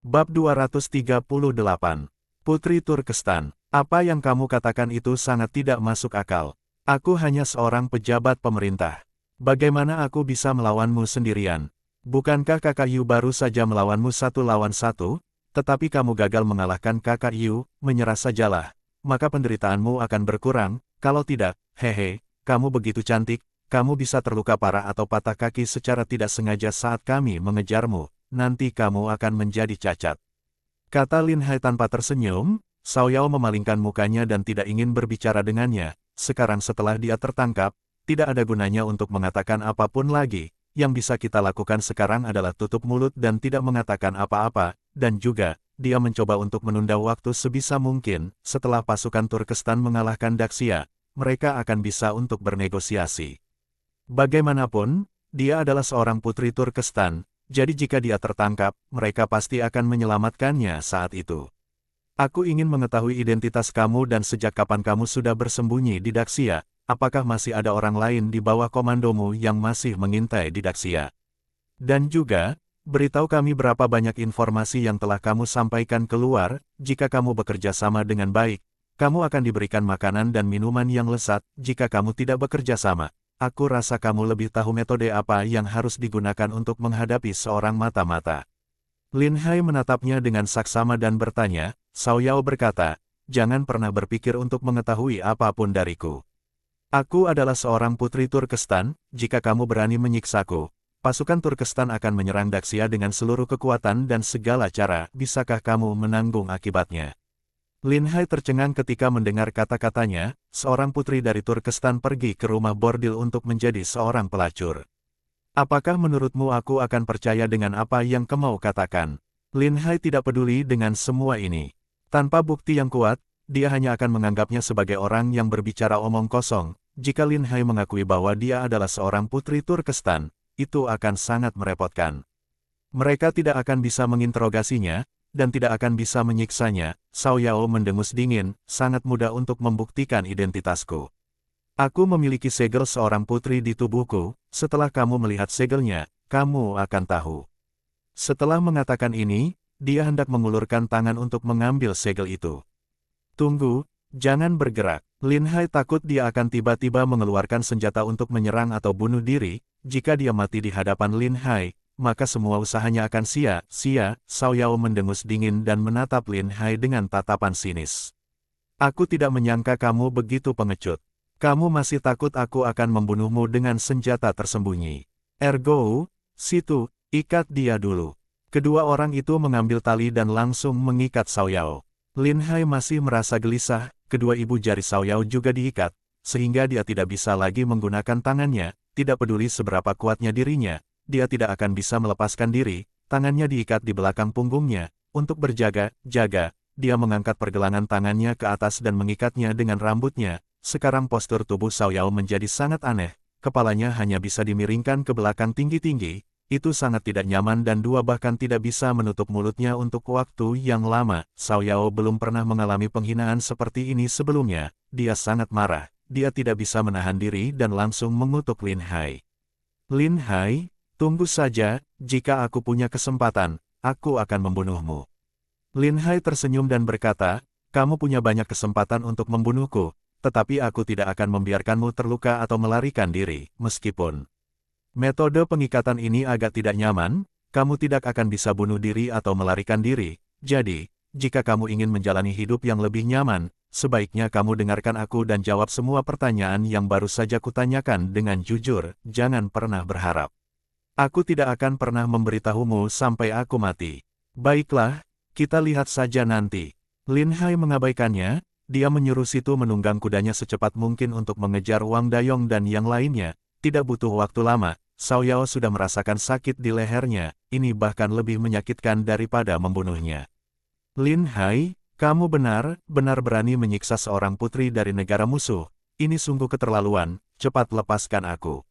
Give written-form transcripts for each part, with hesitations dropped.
Bab 238. Putri Turkestan, apa yang kamu katakan itu sangat tidak masuk akal. Aku hanya seorang pejabat pemerintah. Bagaimana aku bisa melawanmu sendirian? Bukankah kakak Yu baru saja melawanmu 1 lawan 1, tetapi kamu gagal mengalahkan kakak Yu, menyerah sajalah. Maka penderitaanmu akan berkurang, kalau tidak, hehe, kamu begitu cantik, kamu bisa terluka parah atau patah kaki secara tidak sengaja saat kami mengejarmu. Nanti kamu akan menjadi cacat. Kata Lin Hai tanpa tersenyum. Xiao Yao memalingkan mukanya dan tidak ingin berbicara dengannya. Sekarang setelah dia tertangkap, tidak ada gunanya untuk mengatakan apapun lagi. Yang bisa kita lakukan sekarang adalah tutup mulut dan tidak mengatakan apa-apa, dan juga, dia mencoba untuk menunda waktu sebisa mungkin. Setelah pasukan Turkestan mengalahkan Daxia, mereka akan bisa untuk bernegosiasi. Bagaimanapun, dia adalah seorang putri Turkestan. Jadi jika dia tertangkap, mereka pasti akan menyelamatkannya saat itu. Aku ingin mengetahui identitas kamu dan sejak kapan kamu sudah bersembunyi di Daxia. Apakah masih ada orang lain di bawah komandomu yang masih mengintai di Daxia? Dan juga, beritahu kami berapa banyak informasi yang telah kamu sampaikan keluar. Jika kamu bekerja sama dengan baik, kamu akan diberikan makanan dan minuman yang lezat. Jika kamu tidak bekerja sama, aku rasa kamu lebih tahu metode apa yang harus digunakan untuk menghadapi seorang mata-mata. Lin Hai menatapnya dengan saksama dan bertanya. Xiao Yao berkata, jangan pernah berpikir untuk mengetahui apapun dariku. Aku adalah seorang putri Turkestan. Jika kamu berani menyiksaku, pasukan Turkestan akan menyerang Daxia dengan seluruh kekuatan dan segala cara. Bisakah kamu menanggung akibatnya? Lin Hai tercengang ketika mendengar kata-katanya. Seorang putri dari Turkestan pergi ke rumah bordil untuk menjadi seorang pelacur. Apakah menurutmu aku akan percaya dengan apa yang kamu katakan? Lin Hai tidak peduli dengan semua ini. Tanpa bukti yang kuat, dia hanya akan menganggapnya sebagai orang yang berbicara omong kosong. Jika Lin Hai mengakui bahwa dia adalah seorang putri Turkestan, itu akan sangat merepotkan. Mereka tidak akan bisa menginterogasinya, dan tidak akan bisa menyiksanya. Xiao Yao mendengus dingin, sangat mudah untuk membuktikan identitasku. Aku memiliki segel seorang putri di tubuhku. Setelah kamu melihat segelnya, kamu akan tahu. Setelah mengatakan ini, dia hendak mengulurkan tangan untuk mengambil segel itu. Tunggu, jangan bergerak. Lin Hai takut dia akan tiba-tiba mengeluarkan senjata untuk menyerang atau bunuh diri. Jika dia mati di hadapan Lin Hai, maka semua usahanya akan sia-sia. Xiao Yao mendengus dingin dan menatap Lin Hai dengan tatapan sinis. Aku tidak menyangka kamu begitu pengecut. Kamu masih takut aku akan membunuhmu dengan senjata tersembunyi. Ergo, situ, ikat dia dulu. Kedua orang itu mengambil tali dan langsung mengikat Xiao Yao. Lin Hai masih merasa gelisah, kedua ibu jari Xiao Yao juga diikat, sehingga dia tidak bisa lagi menggunakan tangannya. Tidak peduli seberapa kuatnya dirinya, dia tidak akan bisa melepaskan diri. Tangannya diikat di belakang punggungnya. Untuk berjaga-jaga, dia mengangkat pergelangan tangannya ke atas dan mengikatnya dengan rambutnya. Sekarang postur tubuh Xiao Yao menjadi sangat aneh. Kepalanya hanya bisa dimiringkan ke belakang tinggi-tinggi. Itu sangat tidak nyaman dan bahkan tidak bisa menutup mulutnya untuk waktu yang lama. Xiao Yao belum pernah mengalami penghinaan seperti ini sebelumnya. Dia sangat marah. Dia tidak bisa menahan diri dan langsung mengutuk Lin Hai. Lin Hai, tunggu saja. Jika aku punya kesempatan, aku akan membunuhmu. Lin Hai tersenyum dan berkata, kamu punya banyak kesempatan untuk membunuhku, tetapi aku tidak akan membiarkanmu terluka atau melarikan diri, meskipun metode pengikatan ini agak tidak nyaman. Kamu tidak akan bisa bunuh diri atau melarikan diri. Jadi, jika kamu ingin menjalani hidup yang lebih nyaman, sebaiknya kamu dengarkan aku dan jawab semua pertanyaan yang baru saja kutanyakan dengan jujur. Jangan pernah berharap. Aku tidak akan pernah memberitahumu sampai aku mati. Baiklah, kita lihat saja nanti. Lin Hai mengabaikannya. Dia menyuruh Situ menunggang kudanya secepat mungkin untuk mengejar Wang Dayong dan yang lainnya. Tidak butuh waktu lama. Xiao Yao sudah merasakan sakit di lehernya. Ini bahkan lebih menyakitkan daripada membunuhnya. Lin Hai, kamu benar-benar berani menyiksa seorang putri dari negara musuh. Ini sungguh keterlaluan. Cepat lepaskan aku.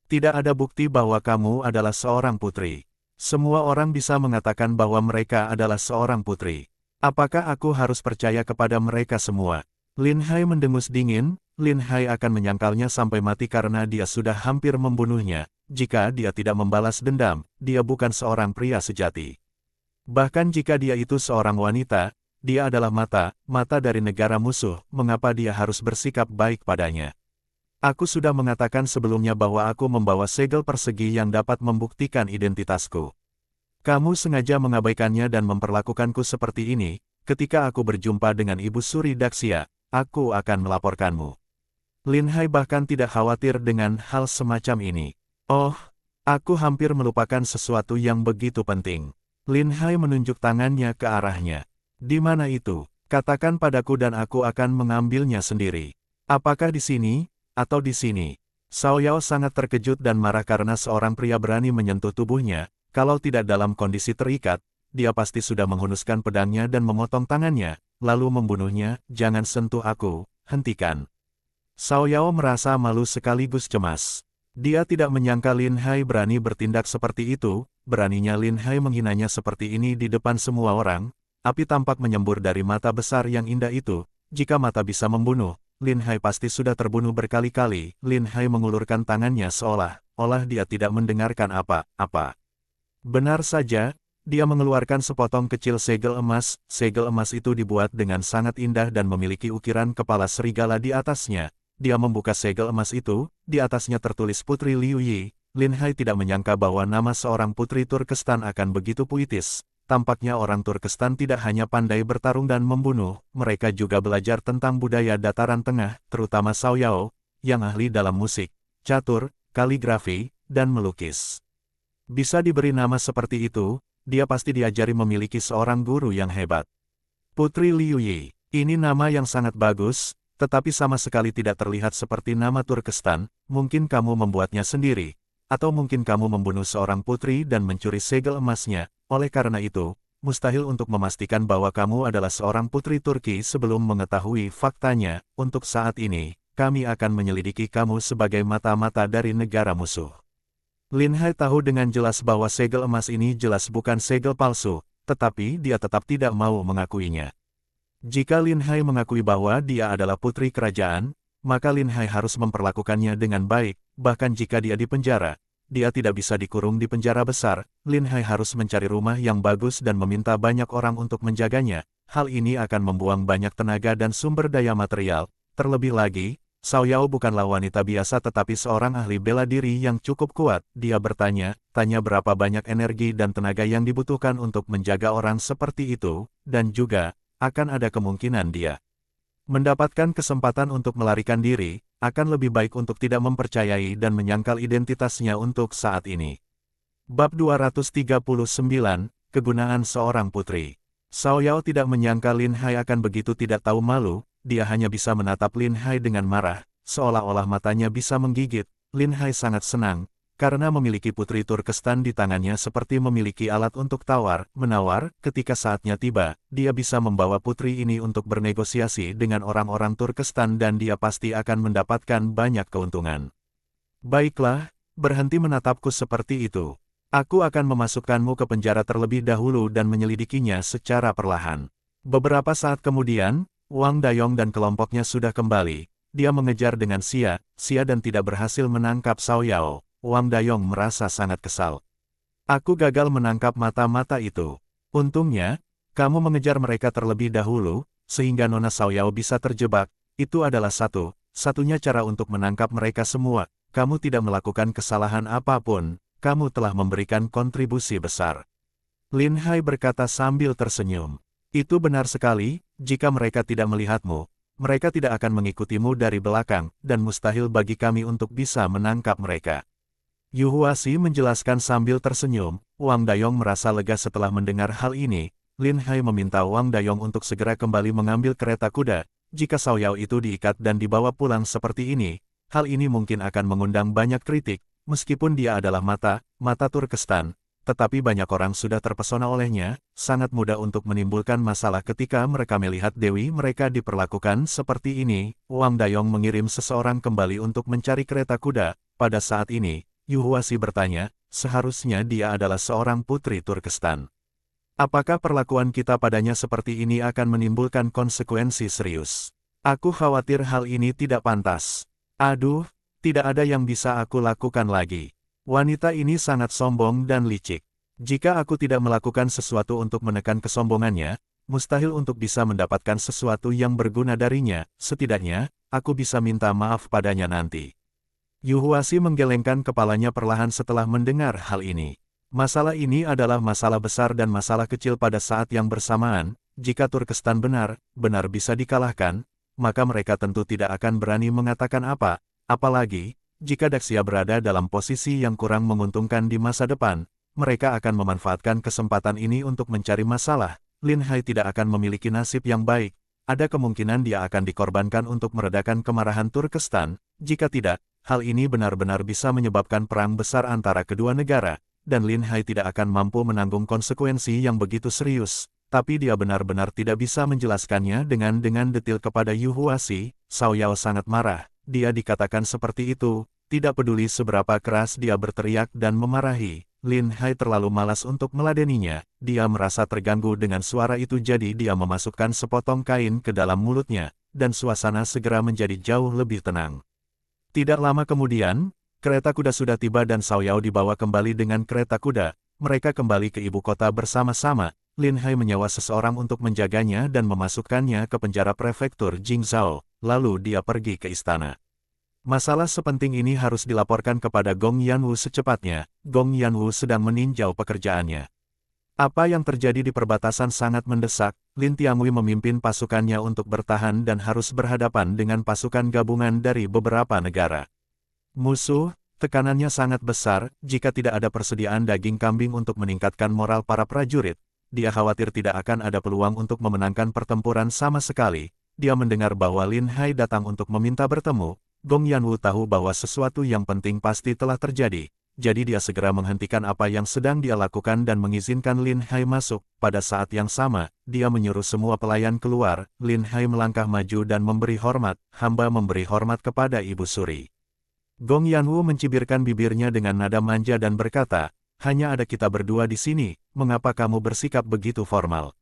Tidak ada bukti bahwa kamu adalah seorang putri. Semua orang bisa mengatakan bahwa mereka adalah seorang putri. Apakah aku harus percaya kepada mereka semua? Lin Hai mendengus dingin. Lin Hai akan menyangkalnya sampai mati karena dia sudah hampir membunuhnya. Jika dia tidak membalas dendam, dia bukan seorang pria sejati. Bahkan jika dia itu seorang wanita, dia adalah mata dari negara musuh, mengapa dia harus bersikap baik padanya? Aku sudah mengatakan sebelumnya bahwa aku membawa segel persegi yang dapat membuktikan identitasku. Kamu sengaja mengabaikannya dan memperlakukanku seperti ini, ketika aku berjumpa dengan Ibu Suri Daksya, aku akan melaporkanmu. Lin Hai bahkan tidak khawatir dengan hal semacam ini. Oh, aku hampir melupakan sesuatu yang begitu penting. Lin Hai menunjuk tangannya ke arahnya. Di mana itu? Katakan padaku dan aku akan mengambilnya sendiri. Apakah di sini, atau di sini? Cao Yao sangat terkejut dan marah karena seorang pria berani menyentuh tubuhnya. Kalau tidak dalam kondisi terikat, dia pasti sudah menghunuskan pedangnya dan memotong tangannya, lalu membunuhnya. Jangan sentuh aku, hentikan. Cao Yao merasa malu sekaligus cemas. Dia tidak menyangka Lin Hai berani bertindak seperti itu. Beraninya Lin Hai menghinanya seperti ini di depan semua orang. Api tampak menyembur dari mata besar yang indah itu. Jika mata bisa membunuh, Lin Hai pasti sudah terbunuh berkali-kali. Lin Hai mengulurkan tangannya seolah-olah dia tidak mendengarkan apa-apa. Benar saja, dia mengeluarkan sepotong kecil segel emas. Segel emas itu dibuat dengan sangat indah dan memiliki ukiran kepala serigala di atasnya. Dia membuka segel emas itu, di atasnya tertulis Putri Liu Yi. Lin Hai tidak menyangka bahwa nama seorang putri Turkestan akan begitu puitis. Tampaknya orang Turkestan tidak hanya pandai bertarung dan membunuh, mereka juga belajar tentang budaya dataran tengah, terutama Cao Yao, yang ahli dalam musik, catur, kaligrafi, dan melukis. Bisa diberi nama seperti itu, dia pasti diajari memiliki seorang guru yang hebat. Putri Liu Yi, ini nama yang sangat bagus, tetapi sama sekali tidak terlihat seperti nama Turkestan. Mungkin kamu membuatnya sendiri, atau mungkin kamu membunuh seorang putri dan mencuri segel emasnya. Oleh karena itu, mustahil untuk memastikan bahwa kamu adalah seorang putri Turki sebelum mengetahui faktanya. Untuk saat ini, kami akan menyelidiki kamu sebagai mata-mata dari negara musuh. Lin Hai tahu dengan jelas bahwa segel emas ini jelas bukan segel palsu, tetapi dia tetap tidak mau mengakuinya. Jika Lin Hai mengakui bahwa dia adalah putri kerajaan, maka Lin Hai harus memperlakukannya dengan baik. Bahkan jika dia dipenjara, dia tidak bisa dikurung di penjara besar. Lin Hai harus mencari rumah yang bagus dan meminta banyak orang untuk menjaganya. Hal ini akan membuang banyak tenaga dan sumber daya material. Terlebih lagi, Cao Yao bukanlah wanita biasa tetapi seorang ahli bela diri yang cukup kuat. Dia tanya berapa banyak energi dan tenaga yang dibutuhkan untuk menjaga orang seperti itu, dan juga akan ada kemungkinan dia mendapatkan kesempatan untuk melarikan diri. Akan lebih baik untuk tidak mempercayai dan menyangkal identitasnya untuk saat ini. Bab 239, Kegunaan Seorang Putri. Cao Yao tidak menyangka Lin Hai akan begitu tidak tahu malu. Dia hanya bisa menatap Lin Hai dengan marah, seolah-olah matanya bisa menggigit. Lin Hai sangat senang, karena memiliki putri Turkestan di tangannya seperti memiliki alat untuk tawar-menawar. Ketika saatnya tiba, dia bisa membawa putri ini untuk bernegosiasi dengan orang-orang Turkestan dan dia pasti akan mendapatkan banyak keuntungan. Baiklah, berhenti menatapku seperti itu. Aku akan memasukkanmu ke penjara terlebih dahulu dan menyelidikinya secara perlahan. Beberapa saat kemudian, Wang Dayong dan kelompoknya sudah kembali. Dia mengejar dengan sia-sia dan tidak berhasil menangkap Cao Yao. Wang Dayong merasa sangat kesal. Aku gagal menangkap mata-mata itu. Untungnya, kamu mengejar mereka terlebih dahulu, sehingga Nona Cao Yao bisa terjebak. Itu adalah satu-satunya cara untuk menangkap mereka semua. Kamu tidak melakukan kesalahan apapun, kamu telah memberikan kontribusi besar. Lin Hai berkata sambil tersenyum. Itu benar sekali, jika mereka tidak melihatmu, mereka tidak akan mengikutimu dari belakang, dan mustahil bagi kami untuk bisa menangkap mereka. Yu Huasi menjelaskan sambil tersenyum. Wang Dayong merasa lega setelah mendengar hal ini. Lin Hai meminta Wang Dayong untuk segera kembali mengambil kereta kuda. Jika Cao Yao itu diikat dan dibawa pulang seperti ini, hal ini mungkin akan mengundang banyak kritik. Meskipun dia adalah mata Turkestan, tetapi banyak orang sudah terpesona olehnya. Sangat mudah untuk menimbulkan masalah ketika mereka melihat dewi mereka diperlakukan seperti ini. Wang Dayong mengirim seseorang kembali untuk mencari kereta kuda. Pada saat ini, Yu Huasi bertanya, seharusnya dia adalah seorang putri Turkestan. Apakah perlakuan kita padanya seperti ini akan menimbulkan konsekuensi serius? Aku khawatir hal ini tidak pantas. Aduh, tidak ada yang bisa aku lakukan lagi. Wanita ini sangat sombong dan licik. Jika aku tidak melakukan sesuatu untuk menekan kesombongannya, mustahil untuk bisa mendapatkan sesuatu yang berguna darinya, setidaknya, aku bisa minta maaf padanya nanti. Yu Huasi menggelengkan kepalanya perlahan setelah mendengar hal ini. Masalah ini adalah masalah besar dan masalah kecil pada saat yang bersamaan. Jika Turkestan benar-benar bisa dikalahkan, maka mereka tentu tidak akan berani mengatakan apa, apalagi, jika Daxia berada dalam posisi yang kurang menguntungkan di masa depan, mereka akan memanfaatkan kesempatan ini untuk mencari masalah. Lin Hai tidak akan memiliki nasib yang baik, ada kemungkinan dia akan dikorbankan untuk meredakan kemarahan Turkestan, jika tidak, hal ini benar-benar bisa menyebabkan perang besar antara kedua negara, dan Lin Hai tidak akan mampu menanggung konsekuensi yang begitu serius. Tapi dia benar-benar tidak bisa menjelaskannya dengan detail kepada Yu Huasi. Cao Yao sangat marah, dia dikatakan seperti itu, tidak peduli seberapa keras dia berteriak dan memarahi. Lin Hai terlalu malas untuk meladeninya, dia merasa terganggu dengan suara itu jadi dia memasukkan sepotong kain ke dalam mulutnya, dan suasana segera menjadi jauh lebih tenang. Tidak lama kemudian, kereta kuda sudah tiba dan Cao Yao dibawa kembali dengan kereta kuda, mereka kembali ke ibu kota bersama-sama. Lin Hai menyewa seseorang untuk menjaganya dan memasukkannya ke penjara prefektur Jingzhou, lalu dia pergi ke istana. Masalah sepenting ini harus dilaporkan kepada Gong Yanwu secepatnya. Gong Yanwu sedang meninjau pekerjaannya. Apa yang terjadi di perbatasan sangat mendesak. Lin Tiangui memimpin pasukannya untuk bertahan dan harus berhadapan dengan pasukan gabungan dari beberapa negara. Musuh, tekanannya sangat besar. Jika tidak ada persediaan daging kambing untuk meningkatkan moral para prajurit, dia khawatir tidak akan ada peluang untuk memenangkan pertempuran sama sekali. Dia mendengar bahwa Lin Hai datang untuk meminta bertemu. Gong Yanwu tahu bahwa sesuatu yang penting pasti telah terjadi, jadi dia segera menghentikan apa yang sedang dia lakukan dan mengizinkan Lin Hai masuk. Pada saat yang sama, dia menyuruh semua pelayan keluar. Lin Hai melangkah maju dan memberi hormat, hamba memberi hormat kepada Ibu Suri. Gong Yanwu mencibirkan bibirnya dengan nada manja dan berkata, hanya ada kita berdua di sini, mengapa kamu bersikap begitu formal?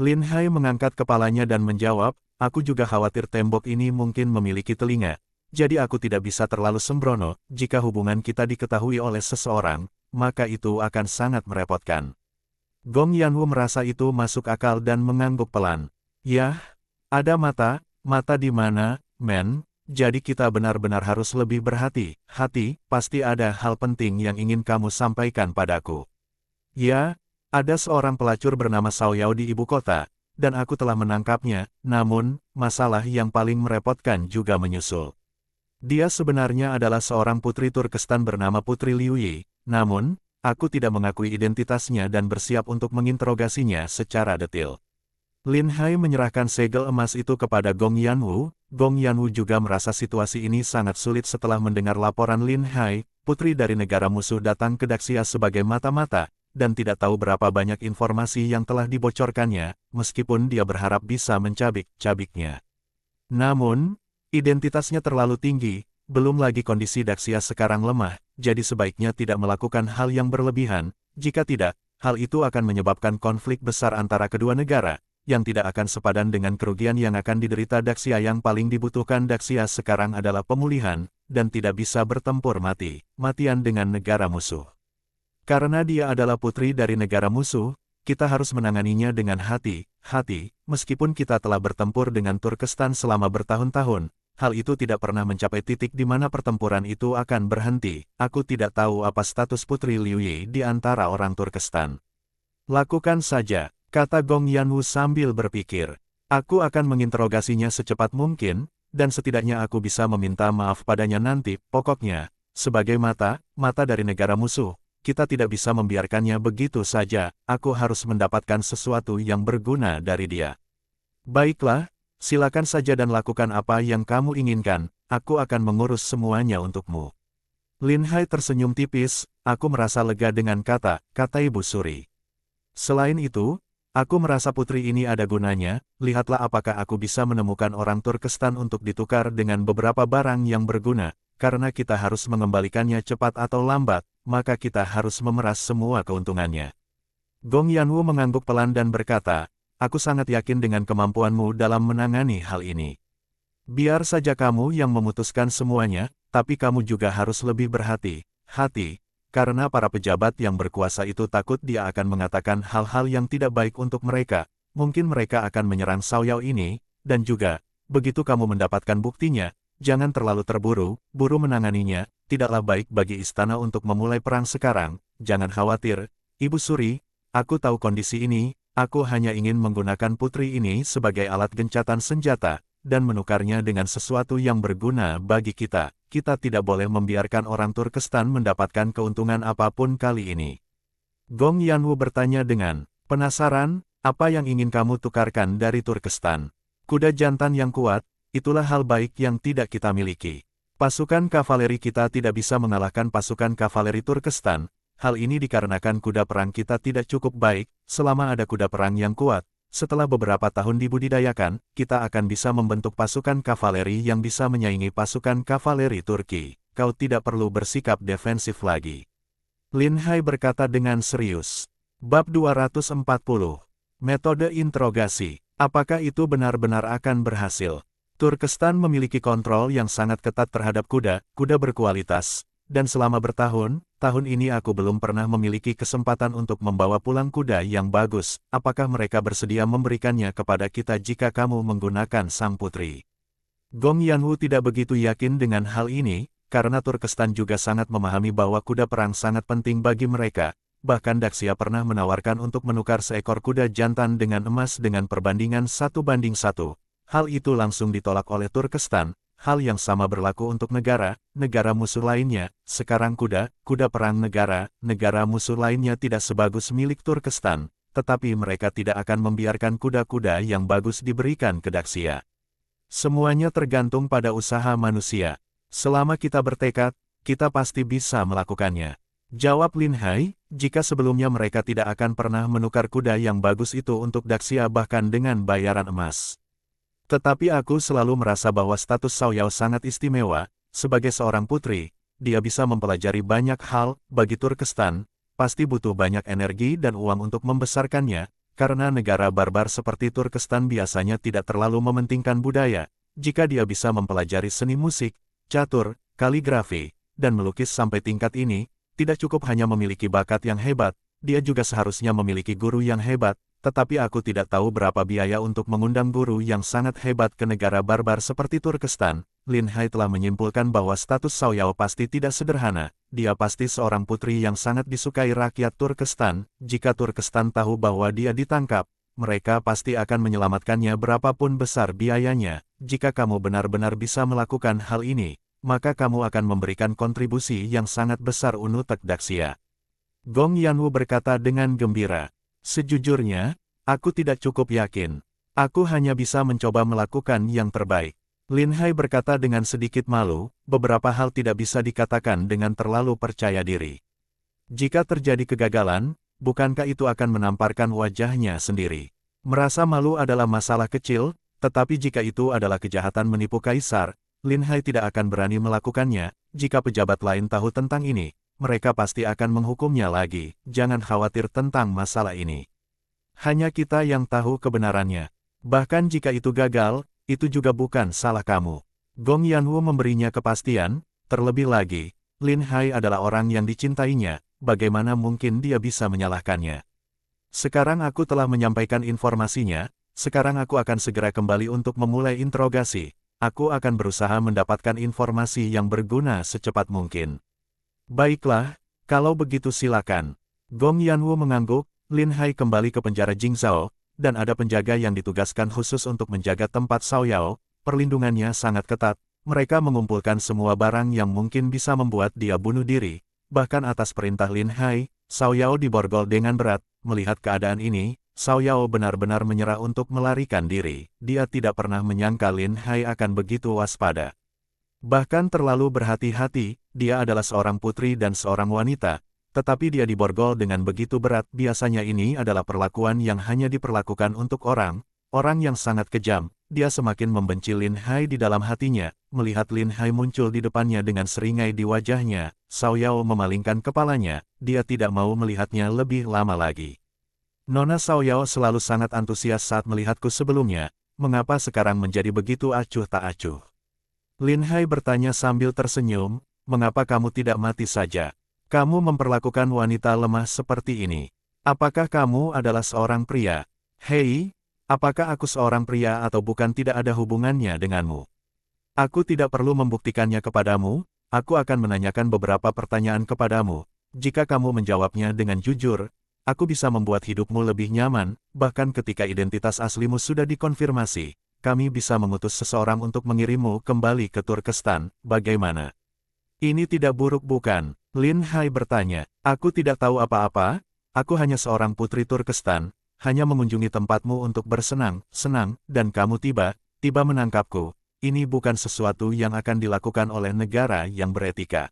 Lin Hai mengangkat kepalanya dan menjawab, aku juga khawatir tembok ini mungkin memiliki telinga, jadi aku tidak bisa terlalu sembrono. Jika hubungan kita diketahui oleh seseorang, maka itu akan sangat merepotkan. Gong Yanwu merasa itu masuk akal dan mengangguk pelan. Yah, ada mata di mana, men? Jadi kita benar-benar harus lebih berhati-hati, pasti ada hal penting yang ingin kamu sampaikan padaku. Ya, ada seorang pelacur bernama Cao Yao di ibu kota, dan aku telah menangkapnya, namun, masalah yang paling merepotkan juga menyusul. Dia sebenarnya adalah seorang putri Turkestan bernama Putri Liu Yi, namun, aku tidak mengakui identitasnya dan bersiap untuk menginterogasinya secara detail. Lin Hai menyerahkan segel emas itu kepada Gong Yanwu. Gong Yanwu juga merasa situasi ini sangat sulit setelah mendengar laporan Lin Hai, putri dari negara musuh datang ke Daxia sebagai mata-mata, dan tidak tahu berapa banyak informasi yang telah dibocorkannya, meskipun dia berharap bisa mencabik-cabiknya. Namun, identitasnya terlalu tinggi, belum lagi kondisi Daxia sekarang lemah, jadi sebaiknya tidak melakukan hal yang berlebihan. Jika tidak, hal itu akan menyebabkan konflik besar antara kedua negara, yang tidak akan sepadan dengan kerugian yang akan diderita Daxia. Yang paling dibutuhkan Daxia sekarang adalah pemulihan, dan tidak bisa bertempur mati-matian dengan negara musuh. Karena dia adalah putri dari negara musuh, kita harus menanganinya dengan hati-hati. Meskipun kita telah bertempur dengan Turkestan selama bertahun-tahun, hal itu tidak pernah mencapai titik di mana pertempuran itu akan berhenti. Aku tidak tahu apa status Putri Liu Yi di antara orang Turkestan. Lakukan saja, kata Gong Yanwu sambil berpikir. Aku akan menginterogasinya secepat mungkin, dan setidaknya aku bisa meminta maaf padanya nanti. Pokoknya, sebagai mata dari negara musuh, kita tidak bisa membiarkannya begitu saja. Aku harus mendapatkan sesuatu yang berguna dari dia. Baiklah, silakan saja dan lakukan apa yang kamu inginkan. Aku akan mengurus semuanya untukmu. Lin Hai tersenyum tipis. Aku merasa lega dengan kata Ibu Suri. Selain itu, aku merasa putri ini ada gunanya. Lihatlah apakah aku bisa menemukan orang Turkestan untuk ditukar dengan beberapa barang yang berguna. Karena kita harus mengembalikannya cepat atau lambat, maka kita harus memeras semua keuntungannya. Gong Yanwu mengangguk pelan dan berkata, aku sangat yakin dengan kemampuanmu dalam menangani hal ini. Biar saja kamu yang memutuskan semuanya, tapi kamu juga harus lebih berhati-hati. karena para pejabat yang berkuasa itu takut dia akan mengatakan hal-hal yang tidak baik untuk mereka. Mungkin mereka akan menyerang Xiao Yao ini, dan juga, begitu kamu mendapatkan buktinya, jangan terlalu terburu-buru menanganinya, tidaklah baik bagi istana untuk memulai perang sekarang, jangan khawatir, Ibu Suri, aku tahu kondisi ini, aku hanya ingin menggunakan putri ini sebagai alat gencatan senjata, dan menukarnya dengan sesuatu yang berguna bagi kita. Kita tidak boleh membiarkan orang Turkestan mendapatkan keuntungan apapun kali ini. Gong Yanwu bertanya dengan penasaran, apa yang ingin kamu tukarkan dari Turkestan? Kuda jantan yang kuat, itulah hal baik yang tidak kita miliki. Pasukan kavaleri kita tidak bisa mengalahkan pasukan kavaleri Turkestan. Hal ini dikarenakan kuda perang kita tidak cukup baik, selama ada kuda perang yang kuat. Setelah beberapa tahun dibudidayakan, kita akan bisa membentuk pasukan kavaleri yang bisa menyaingi pasukan kavaleri Turki. Kau tidak perlu bersikap defensif lagi. Lin Hai berkata dengan serius. Bab 240. Metode interogasi. Apakah itu benar-benar akan berhasil? Turkestan memiliki kontrol yang sangat ketat terhadap kuda berkualitas, dan selama tahun ini aku belum pernah memiliki kesempatan untuk membawa pulang kuda yang bagus. Apakah mereka bersedia memberikannya kepada kita jika kamu menggunakan sang putri? Gong Yanwu tidak begitu yakin dengan hal ini, karena Turkestan juga sangat memahami bahwa kuda perang sangat penting bagi mereka. Bahkan Daxia pernah menawarkan untuk menukar seekor kuda jantan dengan emas dengan perbandingan 1:1. Hal itu langsung ditolak oleh Turkestan. Hal yang sama berlaku untuk negara musuh lainnya. Sekarang kuda perang negara musuh lainnya tidak sebagus milik Turkestan, tetapi mereka tidak akan membiarkan kuda-kuda yang bagus diberikan ke Daxia. Semuanya tergantung pada usaha manusia. Selama kita bertekad, kita pasti bisa melakukannya. Jawab Lin Hai, jika sebelumnya mereka tidak akan pernah menukar kuda yang bagus itu untuk Daxia bahkan dengan bayaran emas. Tetapi aku selalu merasa bahwa status Xiao Yao sangat istimewa. Sebagai seorang putri, dia bisa mempelajari banyak hal. Bagi Turkestan, pasti butuh banyak energi dan uang untuk membesarkannya, karena negara barbar seperti Turkestan biasanya tidak terlalu mementingkan budaya. Jika dia bisa mempelajari seni musik, catur, kaligrafi, dan melukis sampai tingkat ini, tidak cukup hanya memiliki bakat yang hebat, dia juga seharusnya memiliki guru yang hebat. Tetapi aku tidak tahu berapa biaya untuk mengundang guru yang sangat hebat ke negara barbar seperti Turkestan. Lin Hai telah menyimpulkan bahwa status Xiao Yao pasti tidak sederhana. Dia pasti seorang putri yang sangat disukai rakyat Turkestan. Jika Turkestan tahu bahwa dia ditangkap, mereka pasti akan menyelamatkannya berapapun besar biayanya. Jika kamu benar-benar bisa melakukan hal ini, maka kamu akan memberikan kontribusi yang sangat besar untuk Daxia. Gong Yanwu berkata dengan gembira. Sejujurnya, aku tidak cukup yakin. Aku hanya bisa mencoba melakukan yang terbaik. Lin Hai berkata dengan sedikit malu, beberapa hal tidak bisa dikatakan dengan terlalu percaya diri. Jika terjadi kegagalan, bukankah itu akan menamparkan wajahnya sendiri? Merasa malu adalah masalah kecil, tetapi jika itu adalah kejahatan menipu kaisar, Lin Hai tidak akan berani melakukannya. Jika pejabat lain tahu tentang ini, mereka pasti akan menghukumnya lagi. Jangan khawatir tentang masalah ini. Hanya kita yang tahu kebenarannya. Bahkan jika itu gagal, itu juga bukan salah kamu. Gong Yanwu memberinya kepastian, terlebih lagi, Lin Hai adalah orang yang dicintainya, bagaimana mungkin dia bisa menyalahkannya. Sekarang aku telah menyampaikan informasinya, sekarang aku akan segera kembali untuk memulai interogasi. Aku akan berusaha mendapatkan informasi yang berguna secepat mungkin. Baiklah, kalau begitu silakan. Gong Yanwu mengangguk. Lin Hai kembali ke penjara Jingzhou, dan ada penjaga yang ditugaskan khusus untuk menjaga tempat Xiao Yao. Perlindungannya sangat ketat. Mereka mengumpulkan semua barang yang mungkin bisa membuat dia bunuh diri. Bahkan atas perintah Lin Hai, Xiao Yao diborgol dengan berat. Melihat keadaan ini, Xiao Yao benar-benar menyerah untuk melarikan diri. Dia tidak pernah menyangka Lin Hai akan begitu waspada. Bahkan terlalu berhati-hati. Dia adalah seorang putri dan seorang wanita, tetapi dia diborgol dengan begitu berat. Biasanya ini adalah perlakuan yang hanya diperlakukan untuk orang yang sangat kejam. Dia semakin membenci Lin Hai di dalam hatinya. Melihat Lin Hai muncul di depannya dengan seringai di wajahnya, Xiao Yao memalingkan kepalanya. Dia tidak mau melihatnya lebih lama lagi. Nona Xiao Yao selalu sangat antusias saat melihatku sebelumnya. Mengapa sekarang menjadi begitu acuh tak acuh? Lin Hai bertanya sambil tersenyum. Mengapa kamu tidak mati saja? Kamu memperlakukan wanita lemah seperti ini. Apakah kamu adalah seorang pria? Hei, apakah aku seorang pria atau bukan tidak ada hubungannya denganmu? Aku tidak perlu membuktikannya kepadamu, aku akan menanyakan beberapa pertanyaan kepadamu. Jika kamu menjawabnya dengan jujur, aku bisa membuat hidupmu lebih nyaman, bahkan ketika identitas aslimu sudah dikonfirmasi, kami bisa mengutus seseorang untuk mengirimmu kembali ke Turkestan, bagaimana? Ini tidak buruk bukan? Lin Hai bertanya. Aku tidak tahu apa-apa, aku hanya seorang putri Turkestan, hanya mengunjungi tempatmu untuk bersenang-senang, dan kamu tiba-tiba menangkapku. Ini bukan sesuatu yang akan dilakukan oleh negara yang beretika.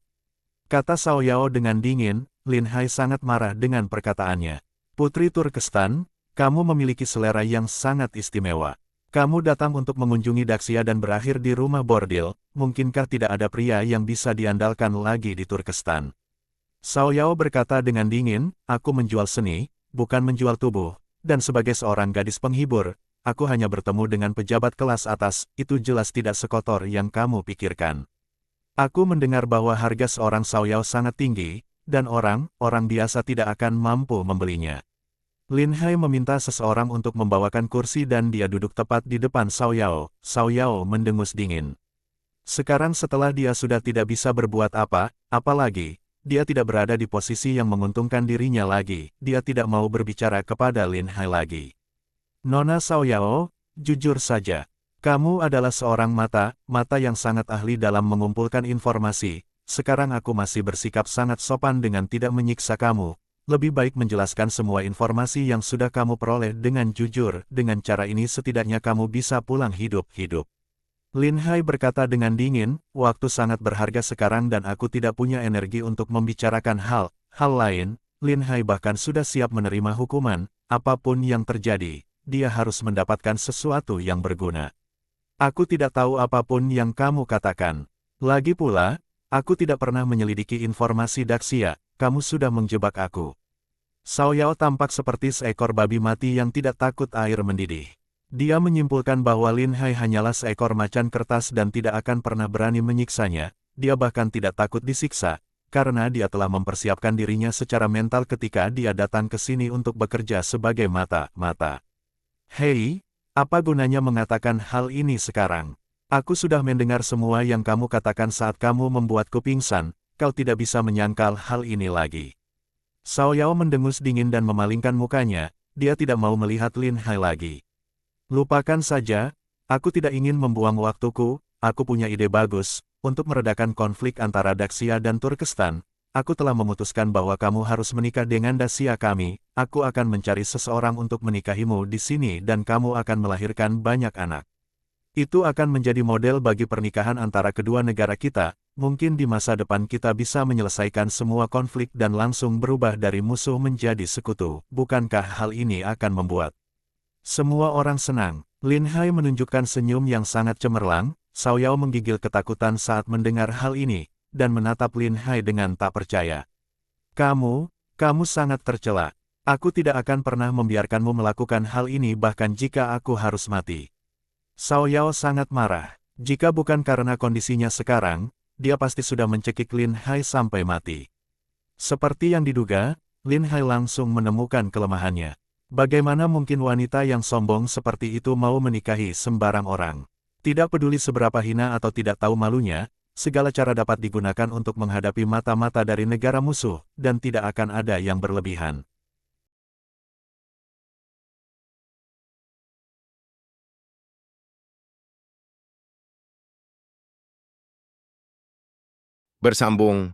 Kata Xiao Yao dengan dingin. Lin Hai sangat marah dengan perkataannya. Putri Turkestan, kamu memiliki selera yang sangat istimewa. Kamu datang untuk mengunjungi Daxia dan berakhir di rumah bordil, mungkinkah tidak ada pria yang bisa diandalkan lagi di Turkestan? Xiao Yao berkata dengan dingin, aku menjual seni, bukan menjual tubuh, dan sebagai seorang gadis penghibur, aku hanya bertemu dengan pejabat kelas atas, itu jelas tidak sekotor yang kamu pikirkan. Aku mendengar bahwa harga seorang Xiao Yao sangat tinggi, dan orang-orang biasa tidak akan mampu membelinya. Lin Hai meminta seseorang untuk membawakan kursi dan dia duduk tepat di depan Xiao Yao. Xiao Yao mendengus dingin. Sekarang setelah dia sudah tidak bisa berbuat apalagi, dia tidak berada di posisi yang menguntungkan dirinya lagi, dia tidak mau berbicara kepada Lin Hai lagi. Nona Xiao Yao, jujur saja, kamu adalah seorang mata yang sangat ahli dalam mengumpulkan informasi, sekarang aku masih bersikap sangat sopan dengan tidak menyiksa kamu, lebih baik menjelaskan semua informasi yang sudah kamu peroleh dengan jujur, dengan cara ini setidaknya kamu bisa pulang hidup-hidup. Lin Hai berkata dengan dingin, waktu sangat berharga sekarang dan aku tidak punya energi untuk membicarakan hal lain. Lin Hai bahkan sudah siap menerima hukuman, apapun yang terjadi, dia harus mendapatkan sesuatu yang berguna. Aku tidak tahu apapun yang kamu katakan. Lagi pula, aku tidak pernah menyelidiki informasi Daxia, kamu sudah menjebak aku. Xiao Yao tampak seperti seekor babi mati yang tidak takut air mendidih. Dia menyimpulkan bahwa Lin Hai hanyalah seekor macan kertas dan tidak akan pernah berani menyiksanya, dia bahkan tidak takut disiksa, karena dia telah mempersiapkan dirinya secara mental ketika dia datang ke sini untuk bekerja sebagai mata. Hei, apa gunanya mengatakan hal ini sekarang? Aku sudah mendengar semua yang kamu katakan saat kamu membuatku pingsan, kau tidak bisa menyangkal hal ini lagi. Xiao Yao mendengus dingin dan memalingkan mukanya, dia tidak mau melihat Lin Hai lagi. Lupakan saja, aku tidak ingin membuang waktuku, aku punya ide bagus, untuk meredakan konflik antara Daxia dan Turkestan. Aku telah memutuskan bahwa kamu harus menikah dengan Daxia kami, aku akan mencari seseorang untuk menikahimu di sini dan kamu akan melahirkan banyak anak. Itu akan menjadi model bagi pernikahan antara kedua negara kita, mungkin di masa depan kita bisa menyelesaikan semua konflik dan langsung berubah dari musuh menjadi sekutu, bukankah hal ini akan membuat semua orang senang? Lin Hai menunjukkan senyum yang sangat cemerlang, Xiao Yao menggigil ketakutan saat mendengar hal ini, dan menatap Lin Hai dengan tak percaya. Kamu sangat tercela. Aku tidak akan pernah membiarkanmu melakukan hal ini bahkan jika aku harus mati. Xiao Yao sangat marah. Jika bukan karena kondisinya sekarang, dia pasti sudah mencekik Lin Hai sampai mati. Seperti yang diduga, Lin Hai langsung menemukan kelemahannya. Bagaimana mungkin wanita yang sombong seperti itu mau menikahi sembarang orang? Tidak peduli seberapa hina atau tidak tahu malunya, segala cara dapat digunakan untuk menghadapi mata-mata dari negara musuh, dan tidak akan ada yang berlebihan. Bersambung